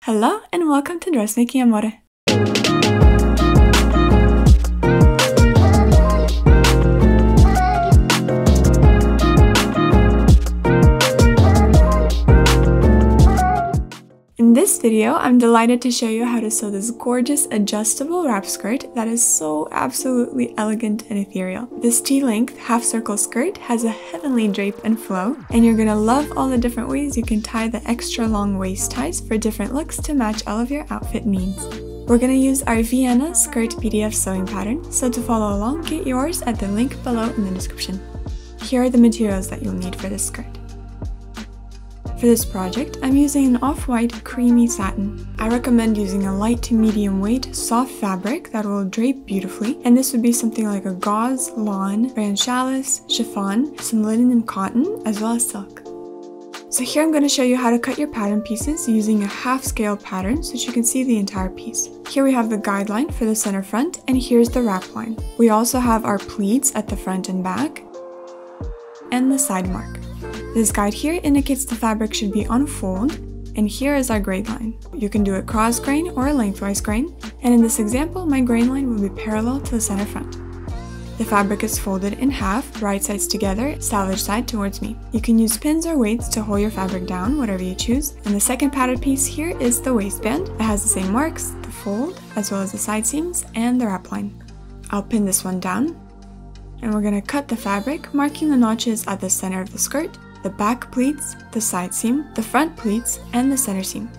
Hello and welcome to Dressmaking, amore! In this video, I'm delighted to show you how to sew this gorgeous adjustable wrap skirt that is so absolutely elegant and ethereal. This T-length half-circle skirt has a heavenly drape and flow, and you're gonna love all the different ways you can tie the extra long waist ties for different looks to match all of your outfit needs. We're gonna use our Vienna skirt PDF sewing pattern, so to follow along, get yours at the link below in the description. Here are the materials that you'll need for this skirt. For this project, I'm using an off-white creamy satin. I recommend using a light to medium weight soft fabric that will drape beautifully, and this would be something like a gauze, lawn, rayon challis, chiffon, some linen and cotton, as well as silk. So here I'm going to show you how to cut your pattern pieces using a half-scale pattern so that you can see the entire piece. Here we have the guideline for the center front, and here's the wrap line. We also have our pleats at the front and back, and the side mark. This guide here indicates the fabric should be on fold, and here is our grade line. You can do a cross grain or a lengthwise grain, and in this example, my grain line will be parallel to the center front. The fabric is folded in half, right sides together, salvage side towards me. You can use pins or weights to hold your fabric down, whatever you choose. And the second pattern piece here is the waistband. It has the same marks, the fold, as well as the side seams and the wrap line. I'll pin this one down, and we're going to cut the fabric, marking the notches at the center of the skirt, the back pleats, the side seam, the front pleats, and the center seam.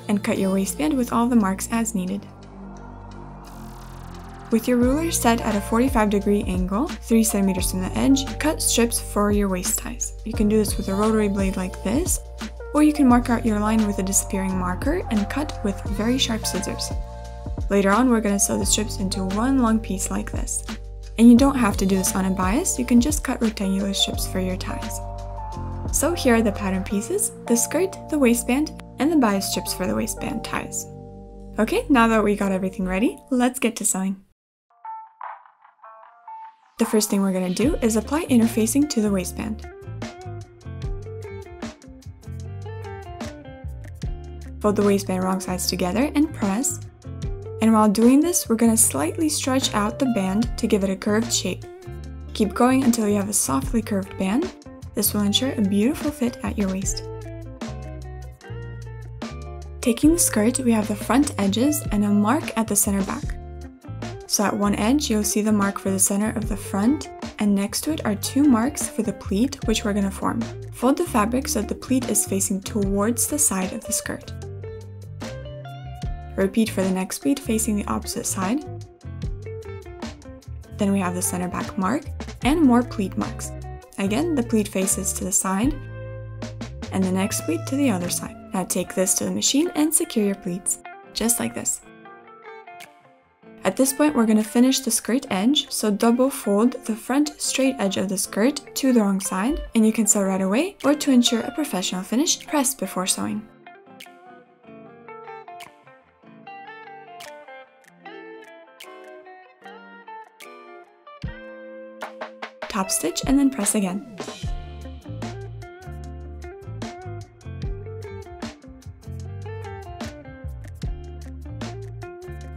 And cut your waistband with all the marks as needed. With your ruler set at a 45-degree angle, 3 centimeters from the edge, cut strips for your waist ties. You can do this with a rotary blade like this, or you can mark out your line with a disappearing marker and cut with very sharp scissors. Later on, we're going to sew the strips into one long piece like this. And you don't have to do this on a bias, you can just cut rectangular strips for your ties. So here are the pattern pieces, the skirt, the waistband, and the bias strips for the waistband ties. Okay, now that we got everything ready, let's get to sewing. The first thing we're going to do is apply interfacing to the waistband. Fold the waistband wrong sides together and press. And while doing this, we're going to slightly stretch out the band to give it a curved shape. Keep going until you have a softly curved band. This will ensure a beautiful fit at your waist. Taking the skirt, we have the front edges and a mark at the center back. So at one edge, you'll see the mark for the center of the front, and next to it are 2 marks for the pleat, which we're going to form. Fold the fabric so that the pleat is facing towards the side of the skirt. Repeat for the next pleat facing the opposite side. Then we have the center back mark and more pleat marks. Again, the pleat faces to the side and the next pleat to the other side. Now take this to the machine and secure your pleats, just like this. At this point, we're going to finish the skirt edge, so double fold the front straight edge of the skirt to the wrong side, and you can sew right away, or to ensure a professional finish, press before sewing. Top stitch and then press again.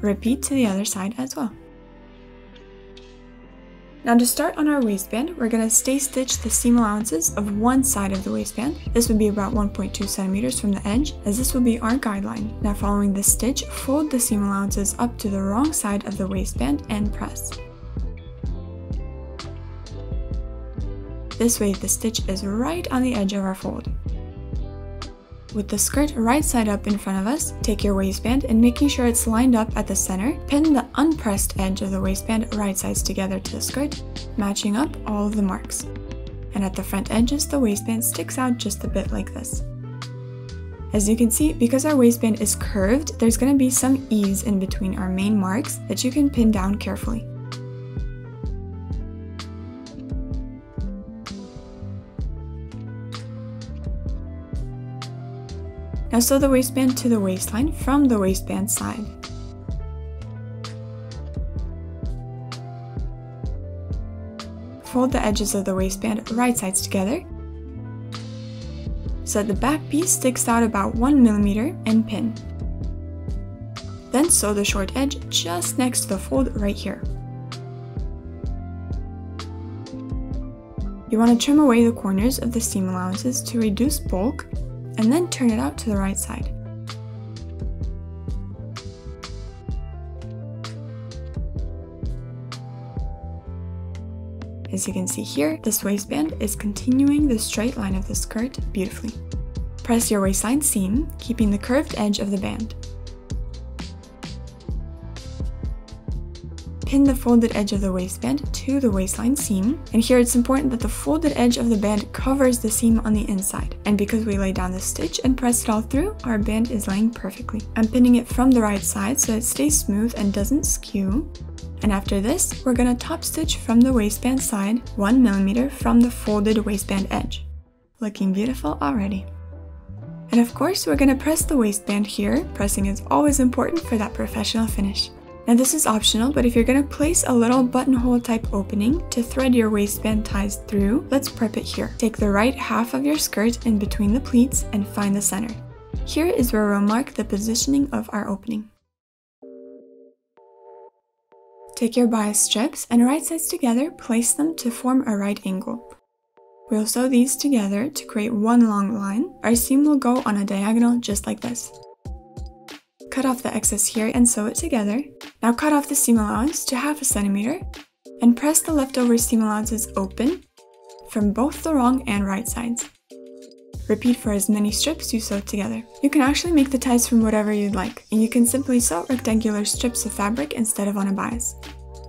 Repeat to the other side as well. Now to start on our waistband, we're going to stay stitch the seam allowances of one side of the waistband. This would be about 1.2 centimeters from the edge, as this will be our guideline. Now following this stitch, fold the seam allowances up to the wrong side of the waistband and press. This way, the stitch is right on the edge of our fold. With the skirt right side up in front of us, take your waistband and making sure it's lined up at the center, pin the unpressed edge of the waistband right sides together to the skirt, matching up all of the marks. And at the front edges, the waistband sticks out just a bit like this. As you can see, because our waistband is curved, there's going to be some ease in between our main marks that you can pin down carefully. Now sew the waistband to the waistline from the waistband side. Fold the edges of the waistband right sides together so that the back piece sticks out about 1 millimeter and pin. Then sew the short edge just next to the fold right here. You want to trim away the corners of the seam allowances to reduce bulk, and then turn it out to the right side. As you can see here, this waistband is continuing the straight line of the skirt beautifully. Press your waistline seam, keeping the curved edge of the band. Pin the folded edge of the waistband to the waistline seam, and here it's important that the folded edge of the band covers the seam on the inside, and because we lay down the stitch and press it all through, our band is laying perfectly. I'm pinning it from the right side so it stays smooth and doesn't skew, and after this, we're gonna top stitch from the waistband side 1 millimeter from the folded waistband edge. Looking beautiful already. And of course, we're gonna press the waistband here. Pressing is always important for that professional finish. Now this is optional, but if you're going to place a little buttonhole type opening to thread your waistband ties through, let's prep it here. Take the right half of your skirt in between the pleats and find the center. Here is where we'll mark the positioning of our opening. Take your bias strips and right sides together, place them to form a right angle. We'll sew these together to create one long line. Our seam will go on a diagonal just like this. Cut off the excess here and sew it together. Now cut off the seam allowance to 1/2 centimeter and press the leftover seam allowances open from both the wrong and right sides. Repeat for as many strips you sew together. You can actually make the ties from whatever you'd like, and you can simply sew rectangular strips of fabric instead of on a bias.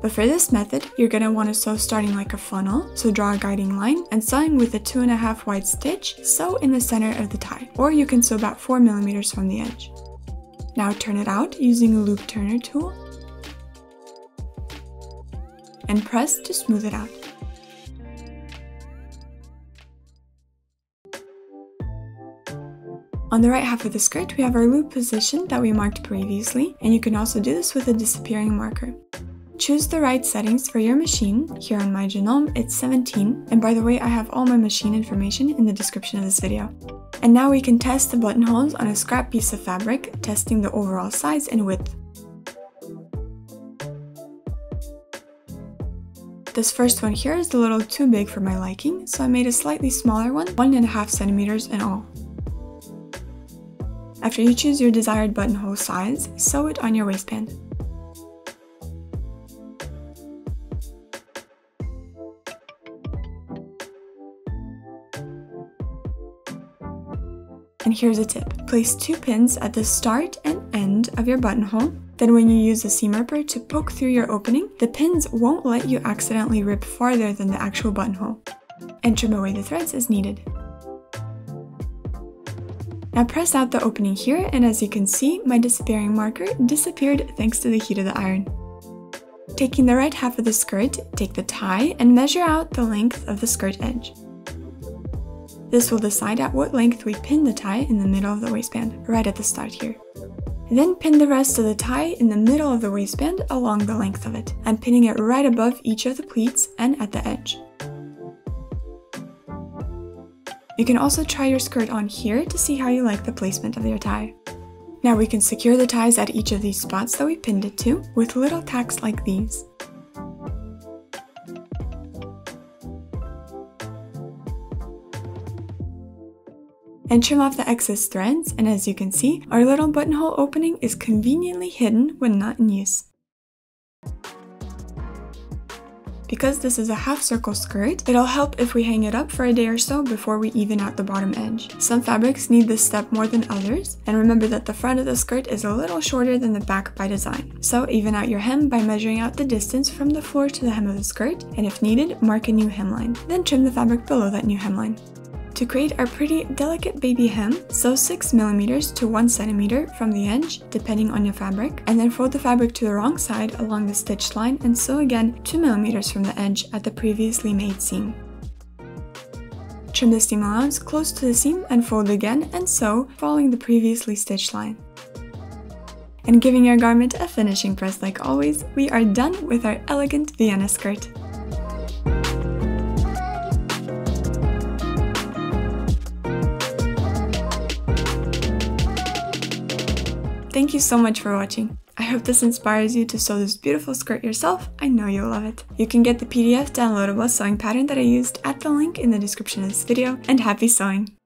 But for this method, you're going to want to sew starting like a funnel, so draw a guiding line, and sewing with a 2.5 wide stitch, sew in the center of the tie, or you can sew about 4 millimeters from the edge. Now turn it out using a loop turner tool and press to smooth it out. On the right half of the skirt, we have our loop position that we marked previously, and you can also do this with a disappearing marker. Choose the right settings for your machine. Here on my Genome, it's 17, and by the way, I have all my machine information in the description of this video. And now we can test the buttonholes on a scrap piece of fabric, testing the overall size and width. This first one here is a little too big for my liking, so I made a slightly smaller one, 1.5 centimeters in all. After you choose your desired buttonhole size, sew it on your waistband. And here's a tip. Place 2 pins at the start and end of your buttonhole. Then when you use a seam ripper to poke through your opening, the pins won't let you accidentally rip farther than the actual buttonhole. And trim away the threads as needed. Now press out the opening here, and as you can see, my disappearing marker disappeared thanks to the heat of the iron. Taking the right half of the skirt, take the tie and measure out the length of the skirt edge. This will decide at what length we pin the tie in the middle of the waistband, right at the start here. Then pin the rest of the tie in the middle of the waistband along the length of it. I'm pinning it right above each of the pleats and at the edge. You can also try your skirt on here to see how you like the placement of your tie. Now we can secure the ties at each of these spots that we pinned it to with little tacks like these. And trim off the excess threads, and as you can see, our little buttonhole opening is conveniently hidden when not in use. Because this is a half circle skirt, it'll help if we hang it up for a day or so before we even out the bottom edge. Some fabrics need this step more than others, and remember that the front of the skirt is a little shorter than the back by design. So even out your hem by measuring out the distance from the floor to the hem of the skirt, and if needed, mark a new hemline. Then trim the fabric below that new hemline. To create our pretty delicate baby hem, sew 6 millimeters to 1 centimeter from the edge, depending on your fabric, and then fold the fabric to the wrong side along the stitched line and sew again 2 millimeters from the edge at the previously made seam. Trim the seam allowance close to the seam and fold again and sew, following the previously stitched line. And giving your garment a finishing press like always, we are done with our elegant Vienna skirt. thank you so much for watching. I hope this inspires you to sew this beautiful skirt yourself. I know you'll love it. You can get the PDF downloadable sewing pattern that I used at the link in the description of this video, and happy sewing!